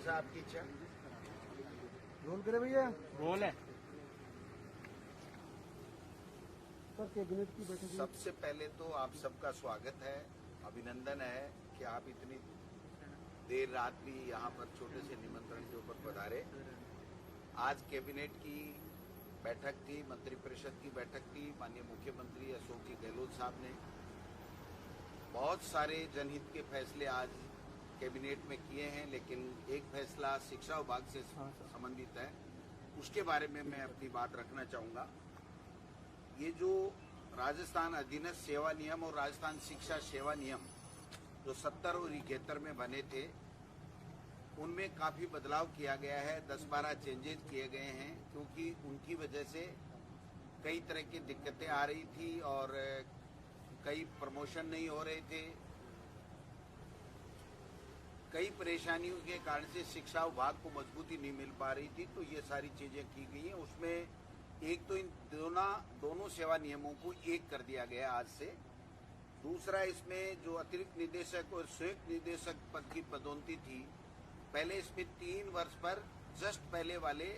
जैसा आपकी इच्छा। रोल करे भैया। रोल है सर कैबिनेट की बैठक। सबसे पहले तो आप सबका स्वागत है, अभिनंदन है कि आप इतनी देर रात भी यहाँ पर छोटे से निमंत्रण के ऊपर पधारे। आज कैबिनेट की बैठक थी, मंत्रिपरिषद की बैठक थी। माननीय मुख्यमंत्री अशोक जी गहलोत साहब ने बहुत सारे जनहित के फैसले आज कैबिनेट में किए हैं, लेकिन एक फैसला शिक्षा विभाग से संबंधित है, उसके बारे में मैं अपनी बात रखना चाहूंगा। ये जो राजस्थान अधीनस्थ सेवा नियम और राजस्थान शिक्षा सेवा नियम जो 70 और 71 में बने थे, उनमें काफी बदलाव किया गया है। 10-12 चेंजेस किए गए हैं, क्योंकि उनकी वजह से कई तरह की दिक्कतें आ रही थी और कई प्रमोशन नहीं हो रहे थे। कई परेशानियों के कारण से शिक्षा विभाग को मजबूती नहीं मिल पा रही थी, तो ये सारी चीजें की गई हैं। उसमें एक तो इन दोनों सेवा नियमों को एक कर दिया गया आज से। दूसरा, इसमें जो अतिरिक्त निदेशक और संयुक्त निदेशक पद की पदोन्नति थी, पहले इसमें 3 वर्ष पर जस्ट पहले वाले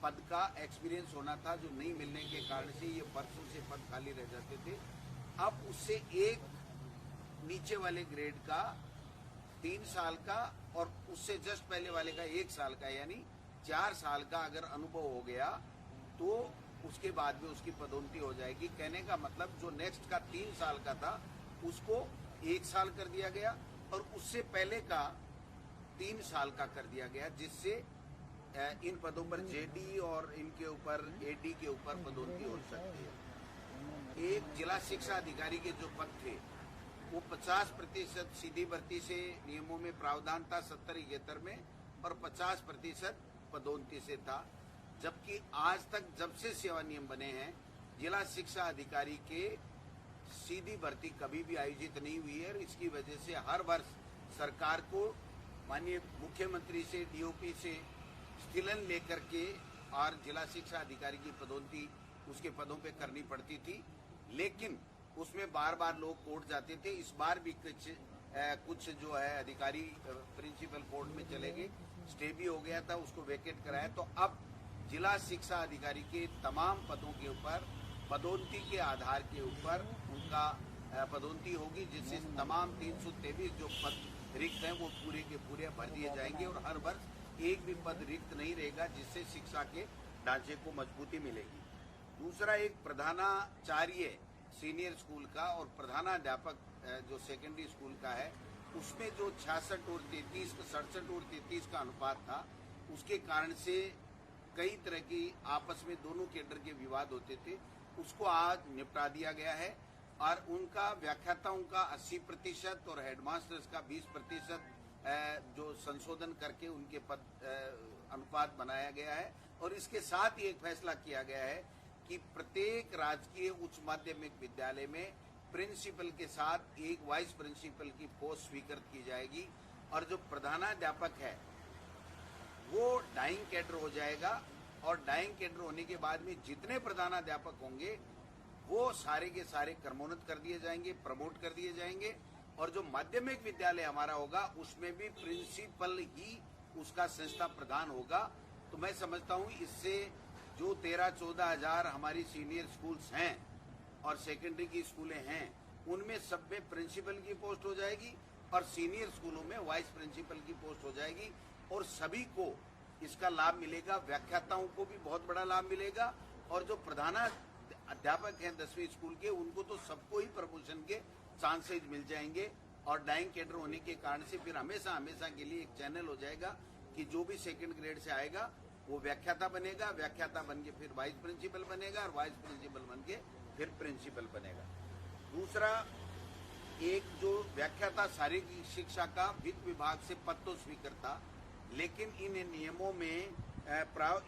पद का एक्सपीरियंस होना था, जो नहीं मिलने के कारण से ये वर्षों से पद खाली रह जाते थे। अब उससे एक नीचे वाले ग्रेड का 3 साल का और उससे जस्ट पहले वाले का 1 साल का, यानी 4 साल का अगर अनुभव हो गया तो उसके बाद में उसकी पदोन्नति हो जाएगी। कहने का मतलब जो नेक्स्ट का 3 साल का था उसको 1 साल कर दिया गया और उससे पहले का 3 साल का कर दिया गया, जिससे इन पदों पर जेडी और इनके ऊपर एडी के ऊपर पदोन्नति हो सकती है। एक जिला शिक्षा अधिकारी के जो पद थे वो 50% सीधी भर्ती से नियमों में प्रावधान था 70-71 में, और 50% पदोन्नति से था। जबकि आज तक जब से सेवा नियम बने हैं, जिला शिक्षा अधिकारी के सीधी भर्ती कभी भी आयोजित नहीं हुई है। इसकी वजह से हर वर्ष सरकार को माननीय मुख्यमंत्री से, डीओपी से स्थिलन लेकर के और जिला शिक्षा अधिकारी की पदोन्नति उसके पदों पे करनी पड़ती थी, लेकिन उसमें बार बार लोग कोर्ट जाते थे। इस बार भी कुछ जो है अधिकारी प्रिंसिपल कोर्ट में चले गए, स्टे भी हो गया था, उसको वेकेट कराया। तो अब जिला शिक्षा अधिकारी के तमाम पदों के ऊपर पदोन्नति के आधार के ऊपर उनका पदोन्नति होगी, जिससे तमाम 323 जो पद रिक्त हैं वो पूरे के पूरे भर दिए जाएंगे और हर वर्ष एक भी पद रिक्त नहीं रहेगा, जिससे शिक्षा के ढांचे को मजबूती मिलेगी। दूसरा, एक प्रधानाचार्य सीनियर स्कूल का और प्रधानाध्यापक जो सेकेंडरी स्कूल का है, उसमें जो 66 और 33 67 और 33 का अनुपात था, उसके कारण से कई तरह की आपस में दोनों केडर के विवाद होते थे, उसको आज निपटा दिया गया है और उनका व्याख्याताओं का 80% और हेडमास्टर्स का 20% जो संशोधन करके उनके पद अनुपात बनाया गया है। और इसके साथ ही एक फैसला किया गया है कि प्रत्येक राजकीय उच्च माध्यमिक विद्यालय में प्रिंसिपल के साथ एक वाइस प्रिंसिपल की पोस्ट स्वीकृत की जाएगी और जो प्रधानाध्यापक है वो डाइंग कैडर हो जाएगा। और डाइंग कैडर होने के बाद में जितने प्रधानाध्यापक होंगे वो सारे के सारे क्रमोन्नत कर दिए जाएंगे, प्रमोट कर दिए जाएंगे। और जो माध्यमिक विद्यालय हमारा होगा उसमें भी प्रिंसिपल ही उसका संस्था प्रधान होगा। तो मैं समझता हूं इससे जो 13-14 हजार हमारी सीनियर स्कूल्स हैं और सेकेंडरी की स्कूलें हैं, उनमें सब में प्रिंसिपल की पोस्ट हो जाएगी और सीनियर स्कूलों में वाइस प्रिंसिपल की पोस्ट हो जाएगी और सभी को इसका लाभ मिलेगा। व्याख्याताओं को भी बहुत बड़ा लाभ मिलेगा और जो प्रधानाध्यापक हैं 10वीं स्कूल के, उनको तो सबको ही प्रमोशन के चांसेज मिल जाएंगे। और डाइंग कैडर होने के कारण से फिर हमेशा हमेशा के लिए एक चैनल हो जाएगा कि जो भी सेकंड ग्रेड से आएगा वो व्याख्याता बनेगा, व्याख्याता बन के फिर वाइस प्रिंसिपल बनेगा और वाइस प्रिंसिपल बन के फिर प्रिंसिपल बनेगा। दूसरा, एक जो व्याख्याता शारीरिक शिक्षा का वित्त विभाग से पद तो स्वीकृत था, लेकिन इन नियमों में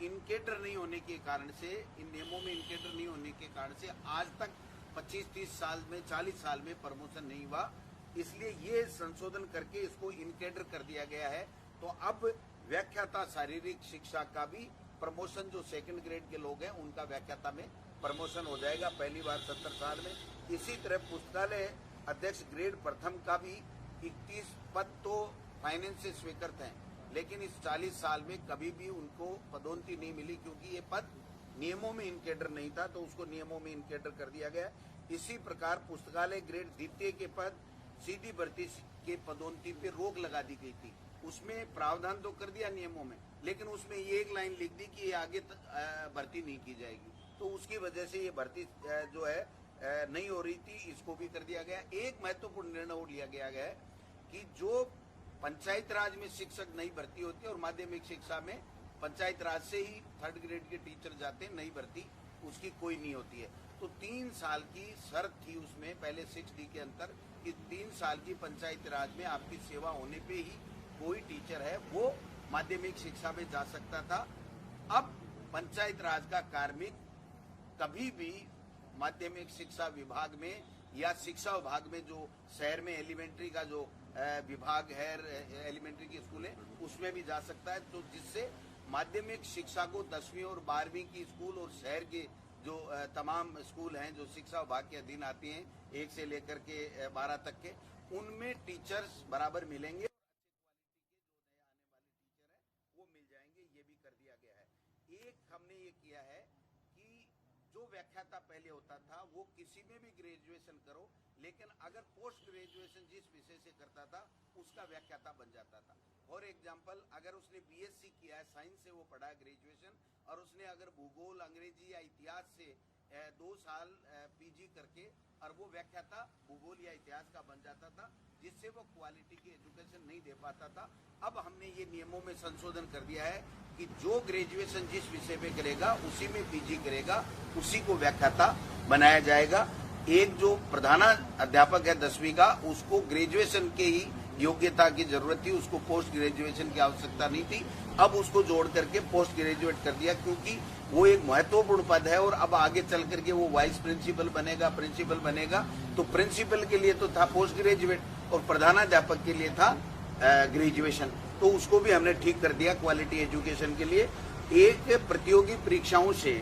इनकेडर नहीं होने के कारण से, इन नियमों में इनकेडर नहीं होने के कारण से आज तक 25-30 साल में 40 साल में प्रमोशन नहीं हुआ। इसलिए ये संशोधन करके इसको इनकेडर कर दिया गया है। तो अब व्याख्याता शारीरिक शिक्षा का भी प्रमोशन, जो सेकंड ग्रेड के लोग हैं उनका व्याख्याता में प्रमोशन हो जाएगा पहली बार 70 साल में। इसी तरह पुस्तकालय अध्यक्ष ग्रेड प्रथम का भी 31 पद तो फाइनेंस से स्वीकृत हैं, लेकिन इस 40 साल में कभी भी उनको पदोन्नति नहीं मिली, क्योंकि ये पद नियमों में इनकेडर नहीं था, तो उसको नियमों में इनकेडर कर दिया गया। इसी प्रकार पुस्तकालय ग्रेड द्वितीय के पद सीधी भर्ती के पदोन्नति पे रोक लगा दी गई थी। उसमें प्रावधान तो कर दिया नियमों में, लेकिन उसमें ये एक लाइन लिख दी कि ये आगे भर्ती नहीं की जाएगी, तो उसकी वजह से ये भर्ती जो है नहीं हो रही थी, इसको भी कर दिया गया। एक महत्वपूर्ण निर्णय और लिया गया है कि जो पंचायत राज में शिक्षक नई भर्ती होती है और माध्यमिक शिक्षा में पंचायत राज से ही 3rd ग्रेड के टीचर जाते हैं, नई भर्ती उसकी कोई नहीं होती है। तो 3 साल की शर्त थी उसमें पहले 6D के अंतर कि 3 साल की पंचायत राज में आपकी सेवा होने पे ही कोई टीचर है वो माध्यमिक शिक्षा में जा सकता था। अब पंचायत राज का कार्मिक कभी भी माध्यमिक शिक्षा विभाग में या शिक्षा विभाग में जो शहर में एलिमेंट्री का जो विभाग है, एलिमेंट्री के स्कूल है, उसमें भी जा सकता है। तो जिससे माध्यमिक शिक्षा को 10वीं और 12वीं की स्कूल और शहर के जो तमाम स्कूल हैं जो शिक्षा विभाग के अधीन आती हैं 1 से लेकर के 12 तक के, उनमें टीचर्स बराबर मिलेंगे, वो मिल जाएंगे, ये भी कर दिया गया है। एक हमने ये किया है कि जो व्याख्याता पहले होता था वो किसी में भी ग्रेजुएशन करो, लेकिन अगर पोस्ट ग्रेजुएशन जिस विषय से करता था उसका व्याख्याता बन जाता था। फॉर एग्जाम्पल, अगर उसने BSc किया है, साइंस से वो पढ़ा है ग्रेजुएशन, और उसने अगर भूगोल, अंग्रेजी या इतिहास से 2 साल PG करके और वो व्याख्याता भूगोल या इतिहास का बन जाता था, जिससे वो क्वालिटी की एजुकेशन नहीं दे पाता था। अब हमने ये नियमों में संशोधन कर दिया है कि जो ग्रेजुएशन जिस विषय में करेगा उसी में PG करेगा, उसी को व्याख्याता बनाया जाएगा। एक जो प्रधानाध्यापक है 10वीं का, उसको ग्रेजुएशन के ही योग्यता की जरूरत थी, उसको पोस्ट ग्रेजुएशन की आवश्यकता नहीं थी। अब उसको जोड़ करके पोस्ट ग्रेजुएट कर दिया, क्योंकि वो एक महत्वपूर्ण पद है और अब आगे चल करके वो वाइस प्रिंसिपल बनेगा, प्रिंसिपल बनेगा। तो प्रिंसिपल के लिए तो था पोस्ट ग्रेजुएट और प्रधानाध्यापक के लिए था ग्रेजुएशन, तो उसको भी हमने ठीक कर दिया क्वालिटी एजुकेशन के लिए। एक प्रतियोगी परीक्षाओं से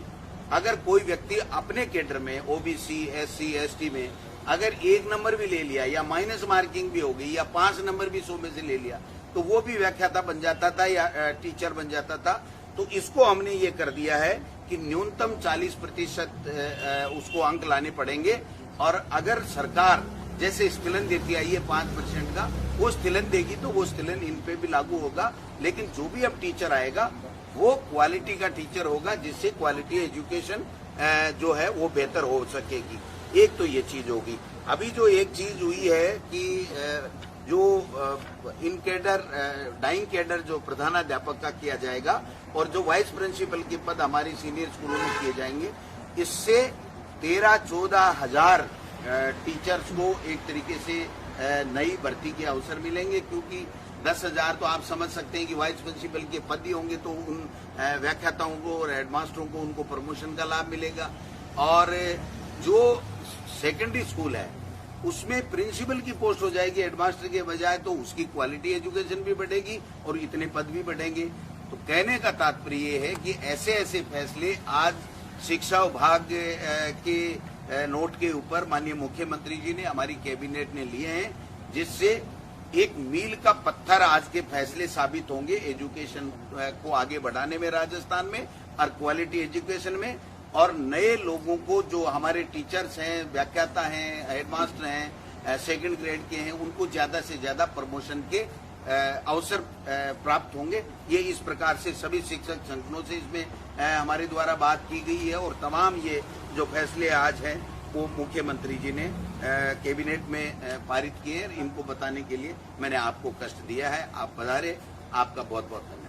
अगर कोई व्यक्ति अपने कैडर में OBC, SC, ST में अगर 1 नंबर भी ले लिया या माइनस मार्किंग भी हो गई या 5 नंबर भी 100 में से ले लिया, तो वो भी व्याख्याता बन जाता था या टीचर बन जाता था। तो इसको हमने ये कर दिया है कि न्यूनतम 40% उसको अंक लाने पड़ेंगे, और अगर सरकार जैसे स्थिलन देती आई है 5% का, वो स्थिलन देगी तो वो स्थिलन इन पे भी लागू होगा। लेकिन जो भी अब टीचर आएगा वो क्वालिटी का टीचर होगा, जिससे क्वालिटी एजुकेशन जो है वो बेहतर हो सकेगी। एक तो ये चीज होगी। अभी जो एक चीज हुई है कि जो इन कैडर डाइंग कैडर जो प्रधानाध्यापक का किया जाएगा और जो वाइस प्रिंसिपल के पद हमारी सीनियर स्कूलों में किए जाएंगे, इससे 13-14 हजार टीचर्स को एक तरीके से नई भर्ती के अवसर मिलेंगे, क्योंकि 10,000 तो आप समझ सकते हैं कि वाइस प्रिंसिपल के पद ही होंगे, तो उन व्याख्याताओं को और हेडमास्टरों को उनको प्रमोशन का लाभ मिलेगा। और जो सेकेंडरी स्कूल है उसमें प्रिंसिपल की पोस्ट हो जाएगी हेडमास्टर के बजाय, तो उसकी क्वालिटी एजुकेशन भी बढ़ेगी और इतने पद भी बढ़ेंगे। तो कहने का तात्पर्य ये है कि ऐसे ऐसे फैसले आज शिक्षा विभाग के नोट के ऊपर माननीय मुख्यमंत्री जी ने, हमारी कैबिनेट ने लिए हैं, जिससे एक मील का पत्थर आज के फैसले साबित होंगे एजुकेशन को आगे बढ़ाने में राजस्थान में और क्वालिटी एजुकेशन में। और नए लोगों को जो हमारे टीचर्स हैं, व्याख्याता हैं, हेडमास्टर हैं, 2nd ग्रेड के हैं, उनको ज्यादा से ज्यादा प्रमोशन के अवसर प्राप्त होंगे। ये इस प्रकार से सभी शिक्षक संगठनों से इसमें हमारे द्वारा बात की गई है और तमाम ये जो फैसले आज हैं वो मुख्यमंत्री जी ने कैबिनेट में पारित किए हैं। इनको बताने के लिए मैंने आपको कष्ट दिया है। आप पधारे, आपका बहुत बहुत धन्यवाद।